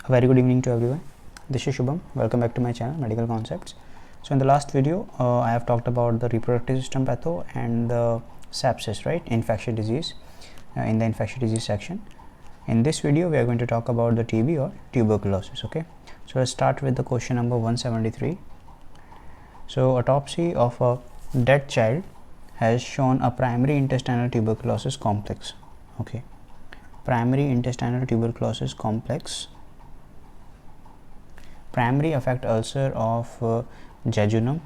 A very good evening to everyone. This is Shubham. Welcome back to my channel Medical Concepts. So in the last video I have talked about the reproductive system patho and the sepsis, right? Infectious disease in the infectious disease section. In this video we are going to talk about the TB or tuberculosis. Okay, so let's start with the question number 173. So autopsy of a dead child has shown a primary intestinal tuberculosis complex. Okay, primary intestinal tuberculosis complex. Primary affect ulcer of jejunum,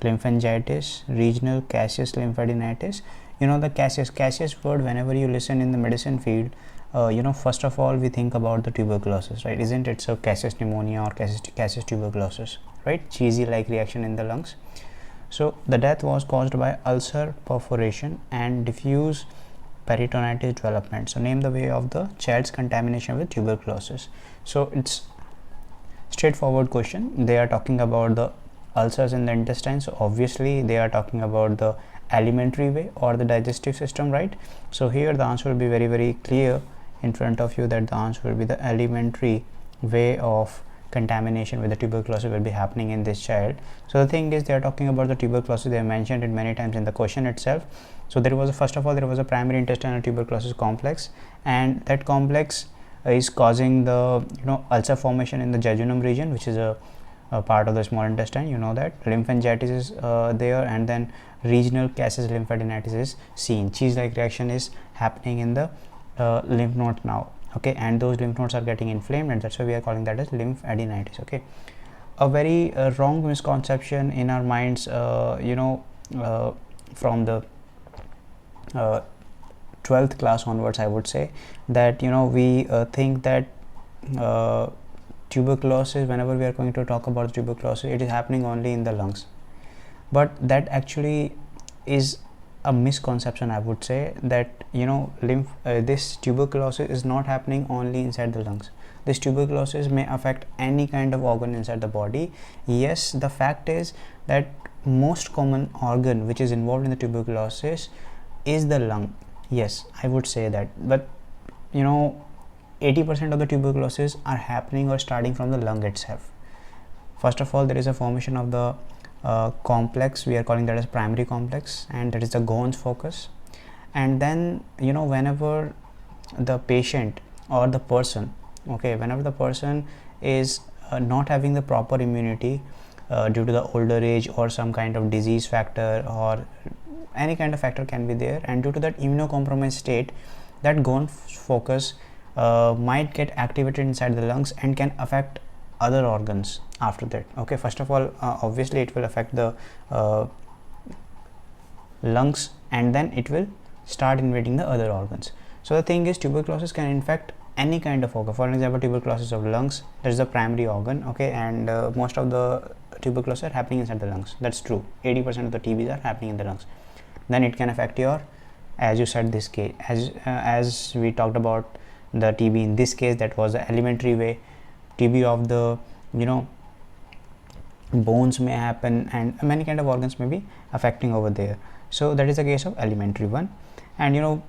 lymphangitis, regional caseous lymphadenitis. You know the caseous word, whenever you listen in the medicine field, first of all we think about the tuberculosis, right? Isn't it? So caseous pneumonia or caseous tuberculosis, right? Cheesy like reaction in the lungs. So the death was caused by ulcer perforation and diffuse peritonitis development. So name the way of the child's contamination with tuberculosis. So it's straightforward question. They are talking about the ulcers in the intestine, so obviously they are talking about the alimentary way or the digestive system, right? So here the answer will be very clear in front of you, that the answer will be the alimentary way of contamination with the tuberculosis will be happening in this child. So the thing is, they are talking about the tuberculosis. They have mentioned it many times in the question itself. So there was first of all there was a primary intestinal tuberculosis complex, and that complex is causing the ulcer formation in the jejunum region, which is a part of the small intestine. You know that lymphangitis is there, and then regional caseous lymphadenitis is seen. Cheese like reaction is happening in the lymph nodes now. Okay, and those lymph nodes are getting inflamed, and that's why we are calling that as lymphadenitis. Okay, a very wrong misconception in our minds, from the 12th class onwards, I would say, that we think that tuberculosis, whenever we are going to talk about tuberculosis, it is happening only in the lungs, but that actually is a misconception. I would say that this tuberculosis is not happening only inside the lungs. This tuberculosis may affect any kind of organ inside the body. Yes, the fact is that most common organ which is involved in the tuberculosis is the lung. Yes, I would say that, but 80% of the tuberculosis are happening or starting from the lung itself. First of all, there is a formation of the complex. We are calling that as primary complex, and that is the Ghon's focus. And then whenever the patient or the person, whenever the person is not having the proper immunity due to the older age or some kind of disease factor or any kind of factor can be there, and due to that immunocompromised state, that Ghon's focus might get activated inside the lungs and can affect other organs after that. Okay, first of all, obviously it will affect the lungs, and then it will start invading the other organs. So the thing is, tuberculosis can infect any kind of organ. For example, tuberculosis of lungs, that is the primary organ. Okay, and most of the tuberculosis are happening inside the lungs. That's true. 80% of the TBs are happening in the lungs. Then it can affect your, as you said, this case, as we talked about the TB in this case, that was the alimentary way. TB of the bones may happen, and many kind of organs may be affecting over there. So that is the case of alimentary one. And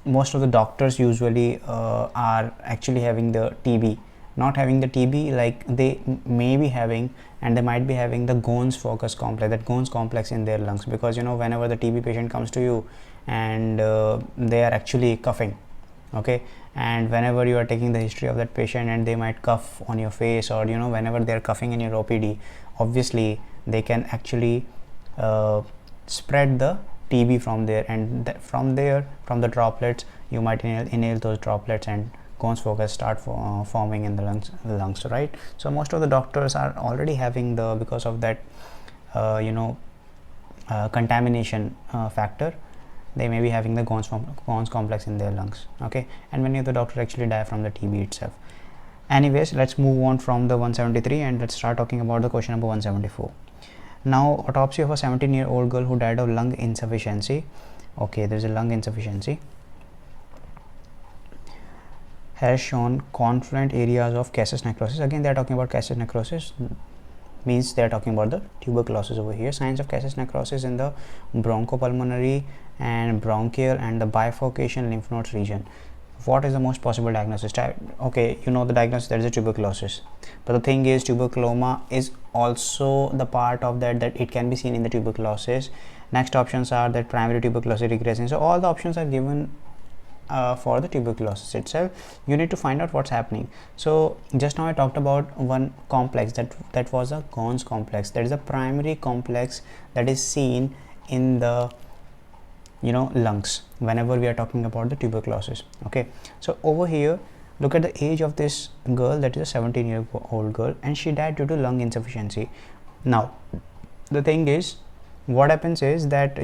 most of the doctors usually are actually having the TB, not having the TB, like they may be having, and they might be having the Ghon's focus complex, that Ghon's complex in their lungs, because whenever the TB patient comes to you and they are actually coughing, okay, and whenever you are taking the history of that patient and they might cough on your face, or whenever they are coughing in your OPD, obviously they can actually spread the TB from there, and from the droplets you might inhale those droplets, and Ghon's focus start forming in the lungs, right? So most of the doctors are already having because of that contamination factor, they may be having the Ghon's complex in their lungs. Okay, and many of the doctors actually die from the TB itself. Anyways, let's move on from the 173 and let's start talking about the question number 174. Now, autopsy of a 17-year-old girl who died of lung insufficiency. Okay, there's a lung insufficiency, has shown confluent areas of caseous necrosis. Again, they are talking about caseous necrosis, means they are talking about the tuberculosis over here. Signs of caseous necrosis in the bronchopulmonary and bronchial and the bifurcation lymph nodes region. what is the most possible diagnosis? Okay, you know the diagnosis, that is a tuberculosis, but the thing is tuberculoma is also the part of that it can be seen in the tuberculosis. Next options are that primary tuberculosis regressing. So all the options are given for the tuberculosis itself. You need to find out what's happening. So just now I talked about one complex, that was a Ghon's complex. That is a primary complex that is seen in the lungs whenever we are talking about the tuberculosis. Okay, so over here look at the age of this girl, that is a 17-year-old girl, and she died due to lung insufficiency. Now the thing is, what happens is that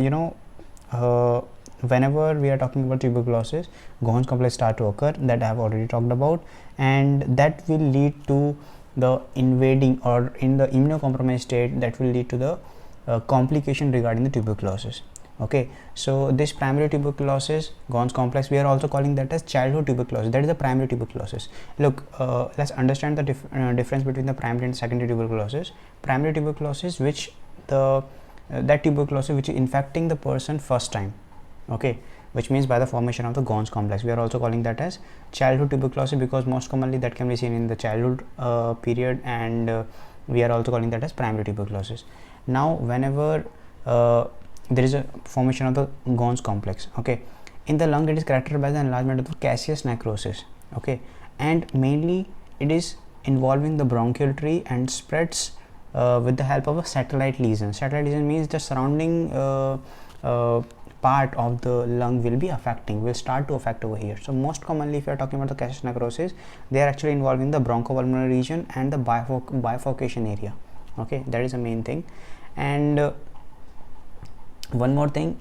whenever we are talking about tuberculosis, Ghon's complex start to occur, that I have already talked about, and that will lead to the invading, or in the immunocompromised state, that will lead to the complication regarding the tuberculosis. Okay, so this primary tuberculosis, Ghon's complex, we are also calling that as childhood tuberculosis. That is the primary tuberculosis. Look, let's understand the difference between the primary and secondary tuberculosis. Primary tuberculosis, which that tuberculosis which is infecting the person first time, okay, which means by the formation of the Ghon's complex. We are also calling that as childhood tuberculosis, because most commonly that can be seen in the childhood period, and we are also calling that as primary tuberculosis. Now whenever there is a formation of the Ghon's complex, okay, in the lung, it is characterized by the enlargement of the caseous necrosis, okay, and mainly it is involving the bronchial tree and spreads with the help of a satellite lesion. Satellite lesion means the surrounding part of the lung will start to affect over here. So most commonly, if you are talking about the caseous necrosis, they are actually involving the bronchopulmonary region and the bifurcation area. Okay, that is the main thing. And one more thing,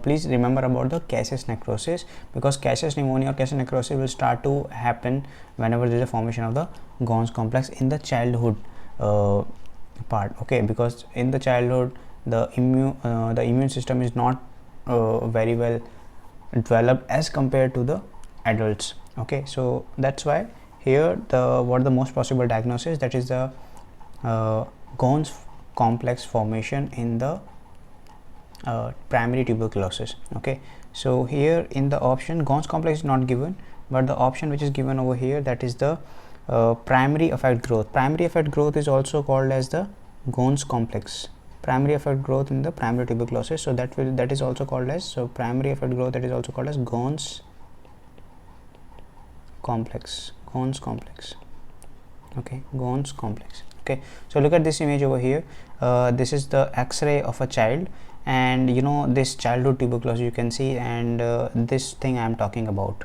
please remember about the caseous necrosis, because caseous pneumonia or caseous necrosis will start to happen whenever there is a formation of the Ghon's complex in the childhood part. Okay, because in the childhood the immune system is not very well developed as compared to the adults. Okay, so that's why here what the most possible diagnosis, that is the Ghon's complex formation in the primary tuberculosis. Okay, so here in the option, Ghon's complex is not given, but the option which is given over here, that is the primary effect growth. Primary effect growth is also called as the Ghon's complex. Primary effect growth in the primary tuberculosis, so that is also called as, so primary effect growth, that is also called as Ghon's complex. Okay, Ghon's complex. Okay, so look at this image over here. This is the X-ray of a child, and this childhood tuberculosis you can see, and this thing I am talking about.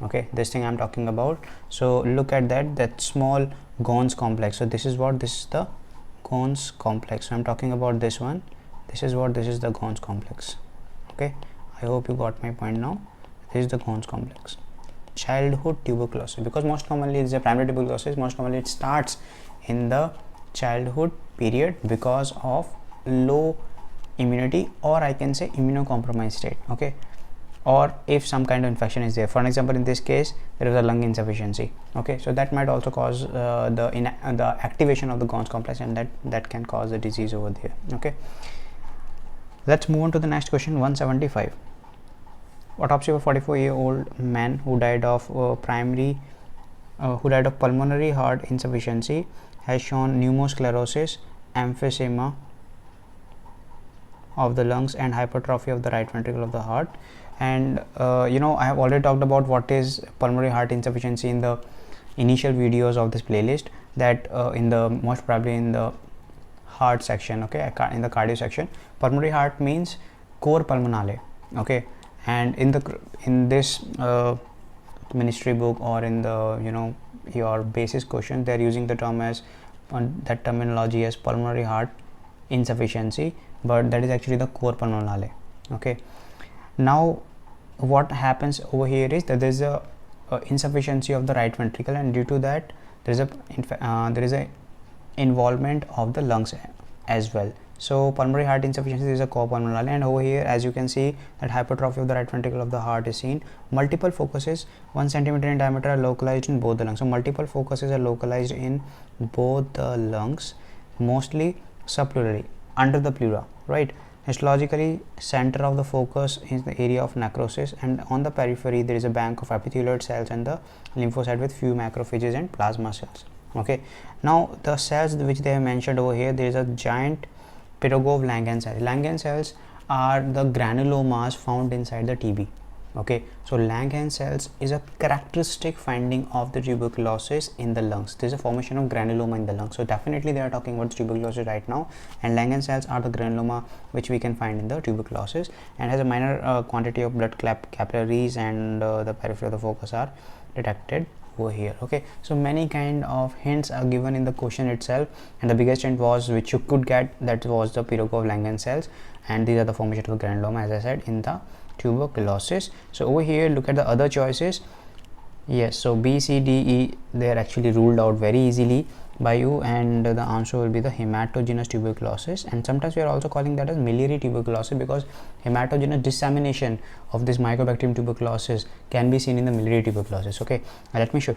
Okay, this thing I am talking about. So look at that small Ghon's complex. So this is the Ghon's complex. So I'm talking about this one. This is the Ghon's complex. Okay, I hope you got my point now. This is the Ghon's complex, childhood tuberculosis, because most commonly it's a primary tuberculosis. Most commonly it starts in the childhood period because of low immunity, or I can say immunocompromised state. Okay, or if some kind of infection is there. For example, in this case there is a lung insufficiency. Okay, so that might also cause the activation of the Ghon's complex, and that can cause the disease over there. Okay, let's move on to the next question, 175. Autopsy of a 44-year-old man who died of pulmonary heart insufficiency has shown pneumosclerosis, emphysema of the lungs, and hypertrophy of the right ventricle of the heart. And I have already talked about what is pulmonary heart insufficiency in the initial videos of this playlist, that most probably in the heart section. Okay, in the cardio section. Pulmonary heart means cor pulmonale. Okay, and in this ministry book, or in the your basis question, they are using the term as that terminology as pulmonary heart insufficiency, but that is actually the cor pulmonale. Okay, now what happens over here is that there is a insufficiency of the right ventricle, and due to that there is a involvement of the lungs as well. So pulmonary heart insufficiency is a cor pulmonale, and over here as you can see that hypertrophy of the right ventricle of the heart is seen. Multiple focuses 1 centimeter in diameter are localized in both the lungs. So multiple focuses are localized in both the lungs, mostly subpleurally, under the pleura, right? Histologically, center of the focus is the area of necrosis, and on the periphery there is a bank of epithelioid cells and the lymphocyte with few macrophages and plasma cells. Okay, now the cells which they have mentioned over here, there is a giant Pirogov-Langhans cells. Langhans cells are the granulomas found inside the TB. Okay, so Langhans cells is a characteristic finding of the tuberculosis in the lungs. There is a formation of granuloma in the lungs, so definitely they are talking about tuberculosis right now, and Langhans cells are the granuloma which we can find in the tuberculosis, and has a minor quantity of blood capillaries, and the periphery of the focus are detected over here. Okay, so many kind of hints are given in the question itself, and the biggest hint was which you could get, that was the Pirogov-Langhans cells, and these are the formation of the granuloma, as I said, in the tuberculosis. So over here look at the other choices. Yes, so B, C, D, E, they are actually ruled out very easily by you, and the answer will be the hematogenous tuberculosis. And sometimes we are also calling that as miliary tuberculosis, because hematogenous dissemination of this Mycobacterium tuberculosis can be seen in the miliary tuberculosis. Okay, let me show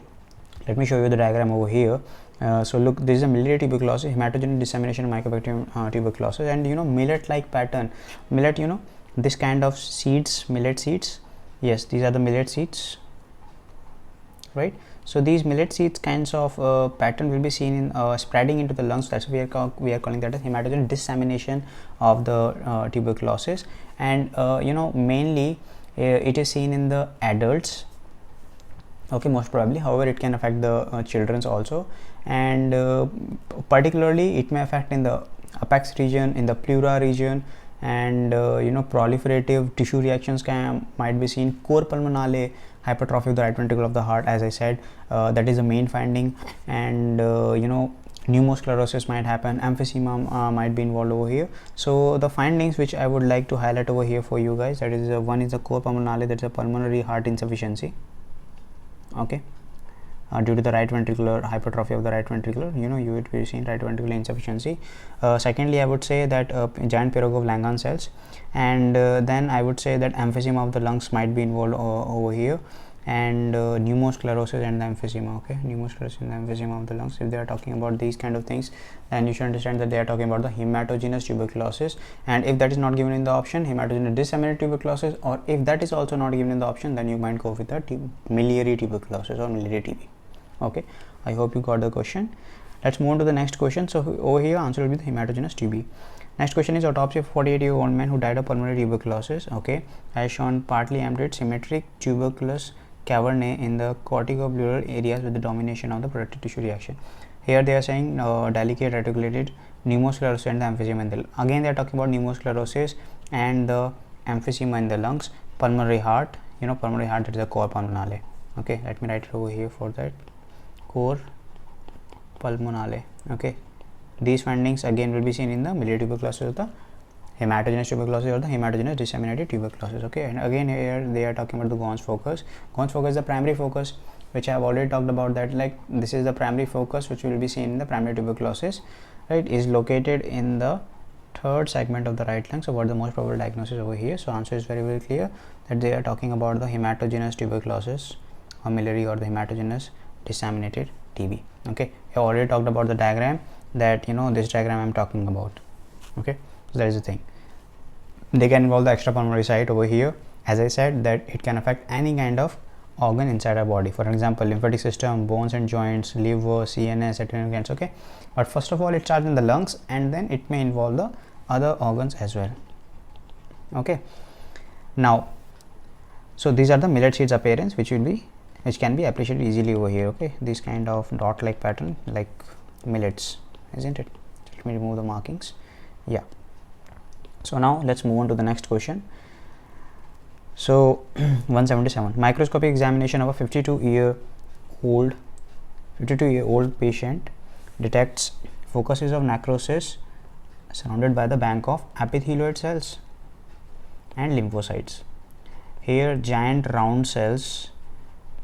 you the diagram over here. So look, this is a miliary tuberculosis, hematogenous dissemination of Mycobacterium tuberculosis, and millet like pattern. Millet, this kind of seeds, millet seeds. Yes, these are the millet seeds, right? So these millet seeds kinds of pattern will be seen in spreading into the lungs. That's why we are calling that as hematogenous dissemination of the tuberculosis. And mainly it is seen in the adults, okay, most probably. However, it can affect the children's also, and particularly it may affect in the apex region, in the pleura region, and proliferative tissue reactions might be seen. Cor pulmonale, hypertrophy of the right ventricle of the heart, as I said, that is the main finding. And pneumosclerosis might happen, emphysema might be involved over here. So the findings which I would like to highlight over here for you guys, that is one is the cor pulmonale, that's a pulmonary heart insufficiency, okay, due to the right ventricular hypertrophy of the right ventricular, you would be seeing right ventricular insufficiency. Secondly, I would say that giant Pirogov-Langhans cells, and then I would say that emphysema of the lungs might be involved over here, and pneumosclerosis and the emphysema. Okay, pneumosclerosis and the emphysema of the lungs. If they are talking about these kind of things, then you should understand that they are talking about the hematogenous tuberculosis. And if that is not given in the option, hematogenous disseminated tuberculosis, or if that is also not given in the option, then you might go with the miliary tuberculosis or miliary TB. Okay, I hope you got the question. Let's move on to the next question. So over here answer will be the hematogenous TB. Next question is autopsy of 48-year-old man who died of pulmonary tuberculosis. Okay, has shown partly emptied symmetric tuberculous cavernae in the corticopleural areas with the domination of the protective tissue reaction. Here they are saying delicate reticulated pneumosclerosis and the emphysema in the, again they are talking about pneumosclerosis and the emphysema in the lungs. Pulmonary heart, pulmonary heart, that is the cor pulmonale. Okay, let me write it over here for that, cor pulmonale. Okay, these findings again will be seen in the miliary tuberculosis or the hematogenous tuberculosis or the hematogenous disseminated tuberculosis. Okay, and again here they are talking about the Ghon's focus. Ghon's focus is the primary focus, which I have already talked about, that like this is the primary focus which will be seen in the primary tuberculosis, right, is located in the third segment of the right lung. So what the most probable diagnosis over here? So answer is very clear, that they are talking about the hematogenous tuberculosis or miliary or the hematogenous disseminated TB. Okay, I already talked about the diagram, that this diagram I am talking about. Okay, so that is the thing. They can involve the extrapulmonary site over here. As I said, that it can affect any kind of organ inside our body, for example lymphatic system, bones and joints, liver, CNS, adrenal glands. Okay, but first of all it starts in the lungs, and then it may involve the other organs as well. Okay, now so these are the millet seeds appearance which can be appreciated easily over here. Okay, this kind of dot like pattern like millets, isn't it? Let me remove the markings. Yeah, so now let's move on to the next question. So 177, microscopic examination of a 52-year-old patient detects focuses of necrosis surrounded by the bank of epithelioid cells and lymphocytes. Here giant round cells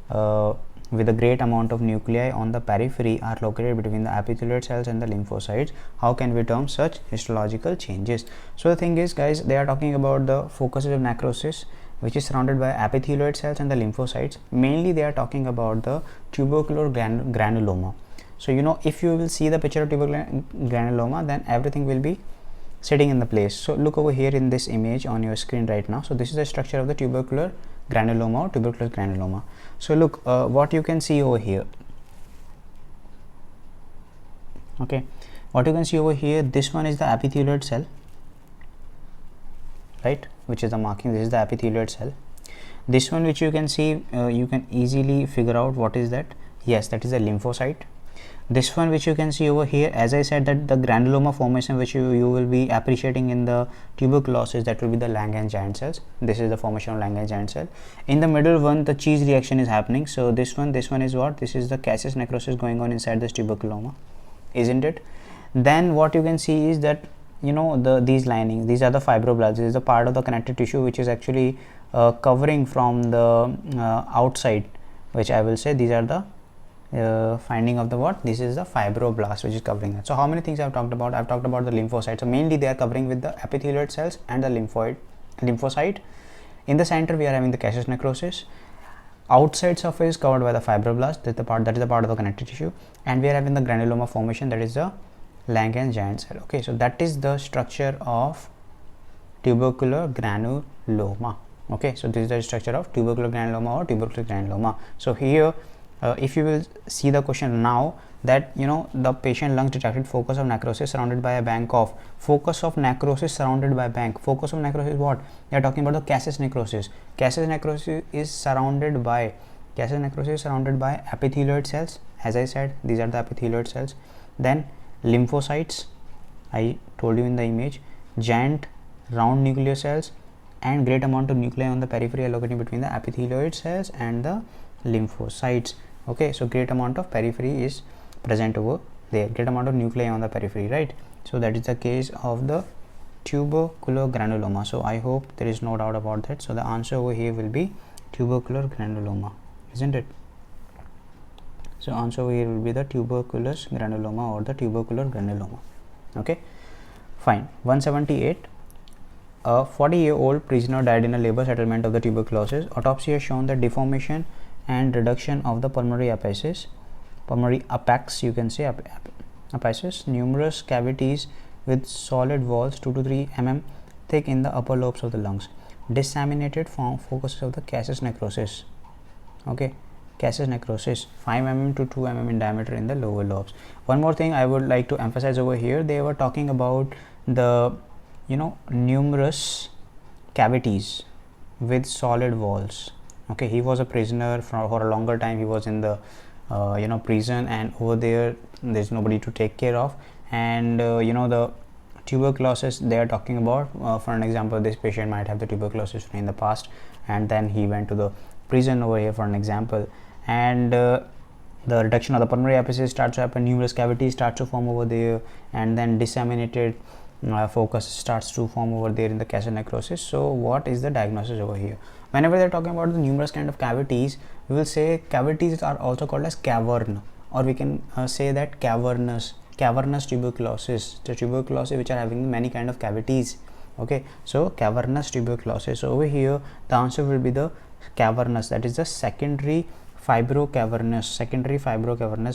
with a great amount of nuclei on the periphery are located between the epithelioid cells and the lymphocytes. How can we term such histological changes? So the thing is, guys, they are talking about the focuses of necrosis which is surrounded by epithelioid cells and the lymphocytes. Mainly they are talking about the tubercular granuloma. So if you will see the picture of tubercular granuloma, then everything will be sitting in the place. So look over here in this image on your screen right now. So this is the structure of the tubercular granuloma or tuberculous granuloma. So look, what you can see over here. Okay, what you can see over here, this one is the epithelioid cell, right, which is the marking. This is the epithelioid cell. This one which you can see, you can easily figure out what is that. Yes, that is a lymphocyte. This one which you can see over here, as I said, that the granuloma formation which you will be appreciating in the tuberculosis, that will be the Langerhans giant cells. This is the formation of Langerhans giant cell. In the middle one, the cheese reaction is happening. So this one is what? This is the caseous necrosis going on inside this tuberculoma, isn't it? Then what you can see is that, you know, these linings, these are the fibroblasts. This is the part of the connective tissue which is actually covering from the outside, which I will say these are the finding of the what? This is the fibroblast which is covering that. So how many things I've talked about? I've talked about the lymphocytes. So mainly they are covering with the epithelioid cells and the lymphocyte. In the center we are having the caseous necrosis. Outside surface covered by the fibroblast, that is the part of the connective tissue, and we are having the granuloma formation, that is the Langerhans giant cell. Okay, so that is the structure of tubercular granuloma. Okay, so this is the structure of tubercular granuloma or tuberculous granuloma. So here, if you will see the question now, that, you know, the patient lungs detected focus of necrosis surrounded by a bank of focus of necrosis surrounded by bank. Focus of necrosis, what they are talking about? The caseous necrosis. Caseous necrosis is surrounded by epithelioid cells. As I said, these are the epithelioid cells. Then lymphocytes, I told you in the image, giant round nuclear cells, and great amount of nuclei on the periphery are located between the epithelioid cells and the lymphocytes. Okay, so great amount of periphery is present over there, great amount of nuclei on the periphery, right? So that is the case of the tubercular granuloma. So I hope there is no doubt about that. So the answer over here will be tubercular granuloma, isn't it? So answer over here will be the tuberculous granuloma or the tubercular granuloma. Okay, fine. 178. A 40-year-old prisoner died in a labor settlement of the tuberculosis. Autopsy has shown that deformation and reduction of the pulmonary apices, pulmonary apex, you can say apices, numerous cavities with solid walls 2 to 3 mm thick in the upper lobes of the lungs, disseminated focuses of the caseous necrosis. Okay, caseous necrosis 5 mm to 2 mm in diameter in the lower lobes. One more thing I would like to emphasize over here, they were talking about the, you know, numerous cavities with solid walls. Okay, he was a prisoner for a longer time. He was in the you know, prison, and over there's nobody to take care of, and you know, the tuberculosis they are talking about, for an example, this patient might have the tuberculosis in the past, and then he went to the prison over here for an example, and the reduction of the pulmonary apices starts to happen, numerous cavities start to form over there, and then disseminated focus starts to form over there in the caseous necrosis. So what is the diagnosis over here? Whenever they're talking about the numerous kind of cavities, we will say cavities are also called as cavern, or we can say that cavernous tuberculosis, the tuberculosis which are having many kind of cavities. Okay, so cavernous tuberculosis. So over here the answer will be the cavernous, that is the secondary fibrocavernous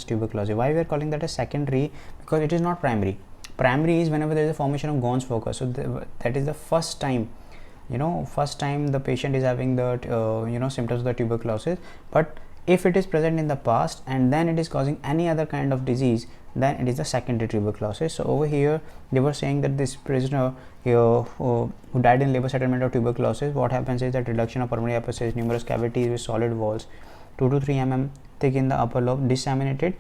tuberculosis. Why we are calling that a secondary? Because it is not primary. Primary is whenever there is a formation of Ghon's focus. So that is the first time, you know, the patient is having the you know, symptoms of the tuberculosis. But if it is present in the past and then it is causing any other kind of disease, then it is the secondary tuberculosis. So over here they were saying that this prisoner here who died in labor settlement of tuberculosis, what happens is that reduction of pulmonary apices, numerous cavities with solid walls 2 to 3 mm thick in the upper lobe, disseminated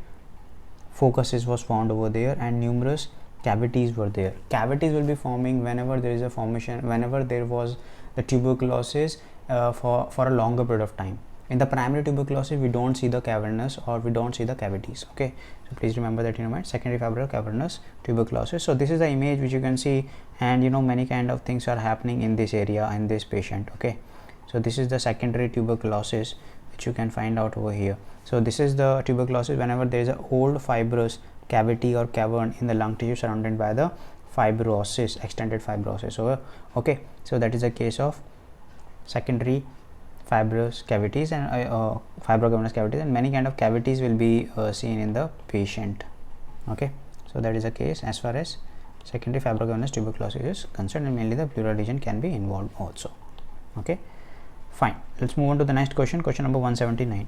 focuses was found over there, and numerous cavities were there. Cavities will be forming whenever there is a formation, whenever there was the tuberculosis for a longer period of time. In the primary tuberculosis we don't see the cavernous, or we don't see the cavities. Okay, so please remember that in your mind, secondary fibrocavernous tuberculosis. So this is the image which you can see, and you know, many kind of things are happening in this area in this patient. Okay, so this is the secondary tuberculosis which you can find out over here. So this is the tuberculosis whenever there is a old fibrous cavity or cavern in the lung tissue surrounded by the fibrosis, extended fibrosis. So okay, so that is a case of secondary fibrous cavities and fibrocavernous cavities, and many kind of cavities will be seen in the patient. Okay, so that is a case as far as secondary fibrocavernous tuberculosis is concerned, and mainly the pleural region can be involved also. Okay, fine. Let's move on to the next question. Question number 179.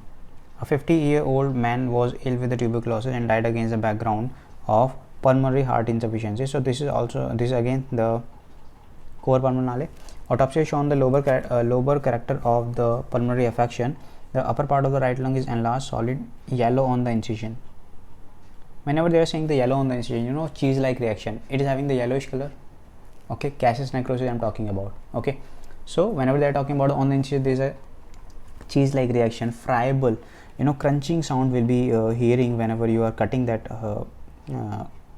A 50-year-old man was ill with the tuberculosis and died against the background of pulmonary heart insufficiency. So this is again the cor pulmonale. Autopsy has shown the lobar character of the pulmonary affection. The upper part of the right lung is enlarged, solid yellow on the incision. Whenever they are saying the yellow on the incision, you know, cheese-like reaction, it is having the yellowish color. Okay, caseous necrosis I am talking about. Okay, so whenever they are talking about on the incision, there is a cheese-like reaction, friable, you know, crunching sound will be hearing whenever you are cutting that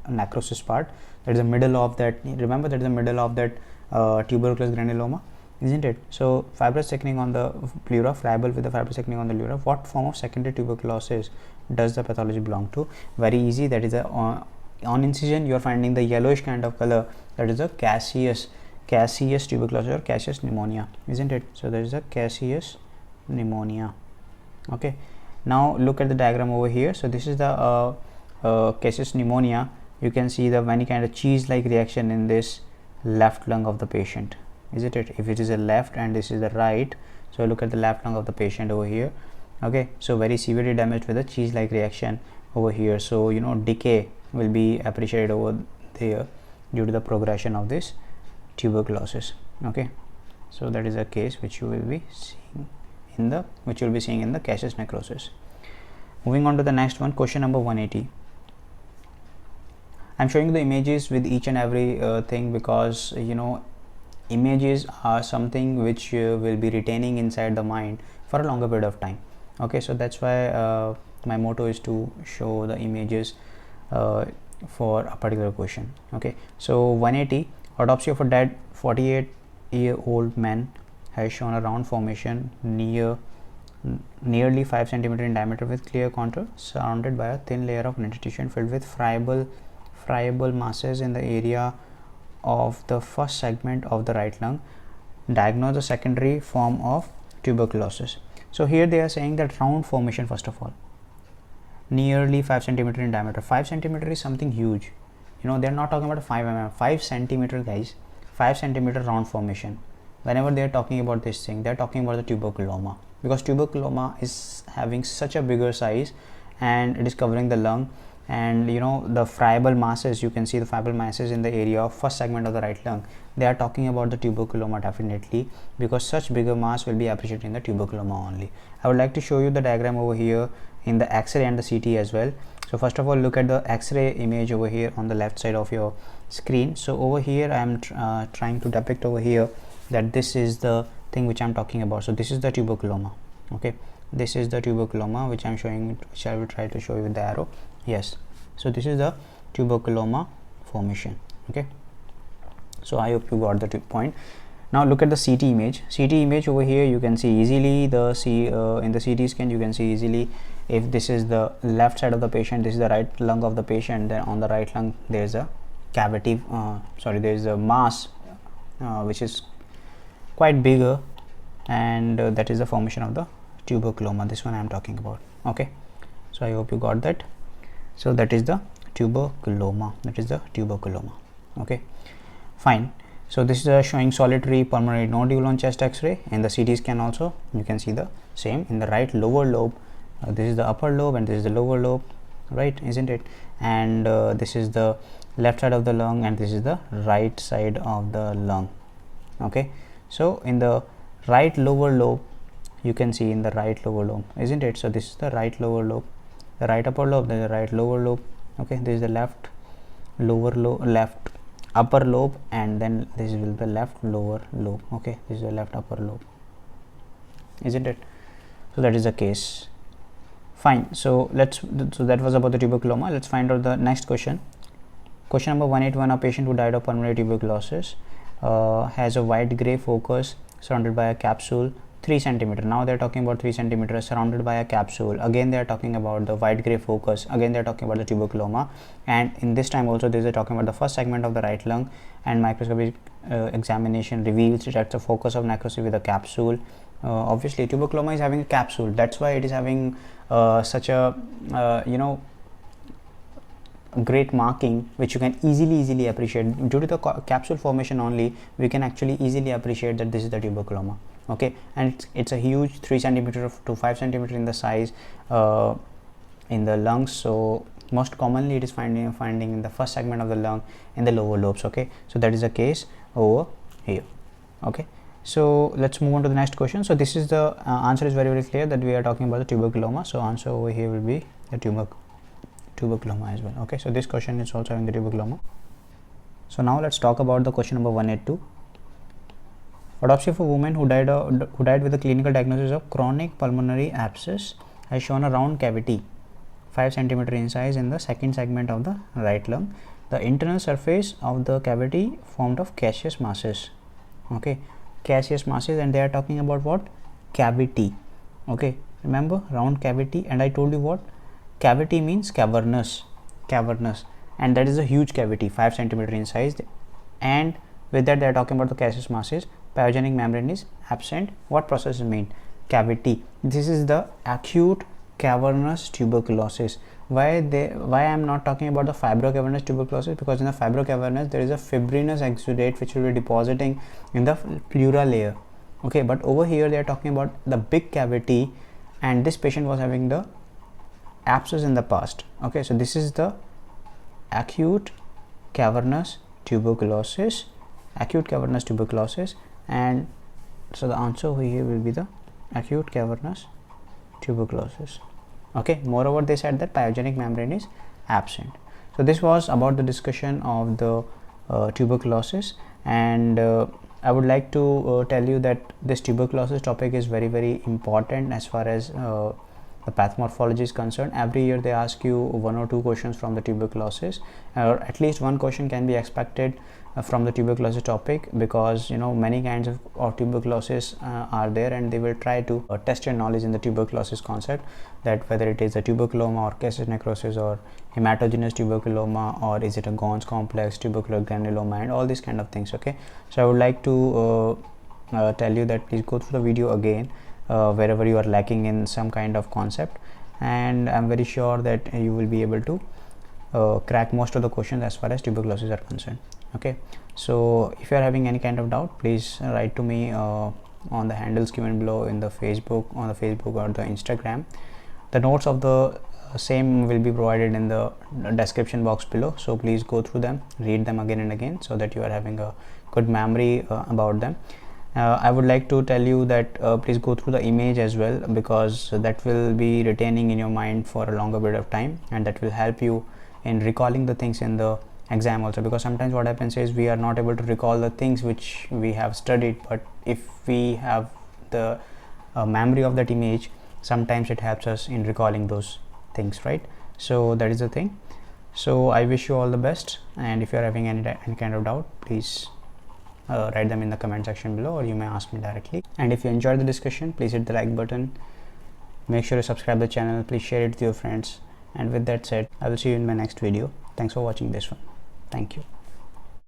necrosis part. That is the middle of that. Remember, that is the middle of that tuberculous granuloma, isn't it? So fibrous thickening on the pleura, friable with the fibrous thickening on the pleura. What form of secondary tuberculosis does the pathology belong to? Very easy. That is a on incision you are finding the yellowish kind of color. That is a caseous tuberculosis or caseous pneumonia, isn't it? So there is a caseous pneumonia. Okay, now look at the diagram over here. So this is the caseous pneumonia. You can see the any kind of cheese-like reaction in this left lung of the patient, isn't it? If it is a left and this is the right, so look at the left lung of the patient over here. Okay, so very severely damaged with a cheese-like reaction over here. So you know, decay will be appreciated over there due to the progression of this tuberculosis. Okay, so that is a case which you will be seeing in the caseous necrosis. Moving on to the next one, question number 180. I'm showing the images with each and every thing because you know, images are something which will be retaining inside the mind for a longer period of time. Okay, so that's why my motto is to show the images for a particular question. Okay, so 180, autopsy of a dead 48-year-old man has shown a round formation nearly 5 cm in diameter with clear contour, surrounded by a thin layer of connective tissue and filled with friable masses in the area of the first segment of the right lung. Diagnose the secondary form of tuberculosis. So here they are saying that round formation, first of all, nearly 5 cm in diameter. 5 cm is something huge. You know, they are not talking about 5 mm, 5 cm guys, 5 cm round formation. Whenever they are talking about this thing, they are talking about the tuberculoma, because tuberculoma is having such a bigger size and it is covering the lung. And you know, the friable masses, you can see the friable masses in the area of first segment of the right lung. They are talking about the tuberculoma definitely, because such bigger mass will be appreciated in the tuberculoma only. I would like to show you the diagram over here in the X-ray and the CT as well. So first of all, look at the X-ray image over here on the left side of your screen. So over here I am trying to depict over here that this is the thing which I am talking about. So this is the tuberculoma. Okay, this is the tuberculoma which I am showing, which I will try to show you with the arrow. Yes, so this is the tuberculoma formation. Okay, so I hope you got the point. Now look at the CT image. CT image over here, you can see easily the in the CT scan you can see easily if this is the left side of the patient, this is the right lung of the patient, then on the right lung there is a cavity, there is a mass which is quite bigger, and that is the formation of the tuberculoma. This one I am talking about. Okay, so I hope you got that. So that is the tuberculoma. Okay, fine. So this is showing solitary pulmonary nodule on chest X-ray. In the CT scan also you can see the same. In the right lower lobe, this is the upper lobe and this is the lower lobe, right, isn't it? And this is the left side of the lung and this is the right side of the lung. Okay, so in the right lower lobe, you can see in the right lower lobe, isn't it? So this is the right lower lobe, the right upper lobe, then the right lower lobe. Okay, this is the left lower lobe, left upper lobe, and then this is the left lower lobe. Okay, this is the left upper lobe, isn't it? So that is the case. Fine. So that was about the tuberculoma. Let's find out the next question. Question number 181. A patient who died of pulmonary tuberculosis has a white gray focus surrounded by a capsule 3 cm. Now they are talking about 3 cm surrounded by a capsule. Again they are talking about the white gray focus. Again they are talking about the tuberculoma, and in this time also they are talking about the first segment of the right lung, and microscopic examination reveals that's the focus of necrosis with a capsule. Obviously tuberculoma is having a capsule, that's why it is having such a great marking which you can easily appreciate. Due to the capsule formation only, we can actually easily appreciate that this is the tuberculoma. Okay, and it's a huge 3 centimeter to 5 centimeter in the size in the lungs. So most commonly it is finding in the first segment of the lung in the lower lobes. Okay, so that is the case over here. Okay, so let's move on to the next question. So this is the answer is very clear that we are talking about the tuberculoma. So answer over here will be the tuberculoma as well. Okay, so this question is also having the tuberculoma. So now let's talk about the question number 182. Autopsy of a woman who died with a clinical diagnosis of chronic pulmonary abscess has shown a round cavity 5 centimeter in size in the second segment of the right lung. The internal surface of the cavity formed of caseous masses. Okay, caseous masses, and they are talking about what? Cavity. Okay, remember round cavity, and I told you what cavity means? Cavernous, and that is a huge cavity 5 centimeter in size, and with that they are talking about the caseous masses. Pyogenic membrane is absent. What process is mean? Cavity. This is the acute cavernous tuberculosis. Why I am not talking about the fibrocavernous tuberculosis? Because in the fibrocavernous there is a fibrinous exudate which will be depositing in the pleural layer. Okay, but over here they are talking about the big cavity, and this patient was having the abscess in the past. Okay, so this is the acute cavernous tuberculosis, and so the answer over here will be the acute cavernous tuberculosis. Okay, moreover they said that pyogenic membrane is absent. So this was about the discussion of the tuberculosis, and I would like to tell you that this tuberculosis topic is very important as far as the pathomorphology is concerned. Every year they ask you 1 or 2 questions from the tuberculosis, or at least 1 question can be expected from the tuberculosis topic, because many kinds of tuberculosis are there, and they will try to test your knowledge in the tuberculosis concept, that whether it is a tuberculoma or caseous necrosis or hematogenous tuberculoma, or is it a Gons complex, tubercular granuloma, and all these kind of things. Okay, so I would like to tell you that please go through the video again wherever you are lacking in some kind of concept, and I'm very sure that you will be able to crack most of the questions as far as tuberculosis are concerned. Okay, so if you are having any kind of doubt, please write to me on the handles given below in the Facebook or the Instagram. The notes of the same will be provided in the description box below, so please go through them, read them again and again, so that you are having a good memory about them. I would like to tell you that please go through the image as well, because that will be retaining in your mind for a longer period of time, and that will help you in recalling the things in the exam also. Because sometimes what happens is we are not able to recall the things which we have studied, but if we have the memory of that image, sometimes it helps us in recalling those things, right? So that is the thing. So I wish you all the best, and if you are having any kind of doubt, please write them in the comment section below, or you may ask me directly. And if you enjoyed the discussion, please hit the like button, make sure to subscribe the channel, please share it with your friends, and with that said, I will see you in my next video. Thanks for watching this one. Thank you.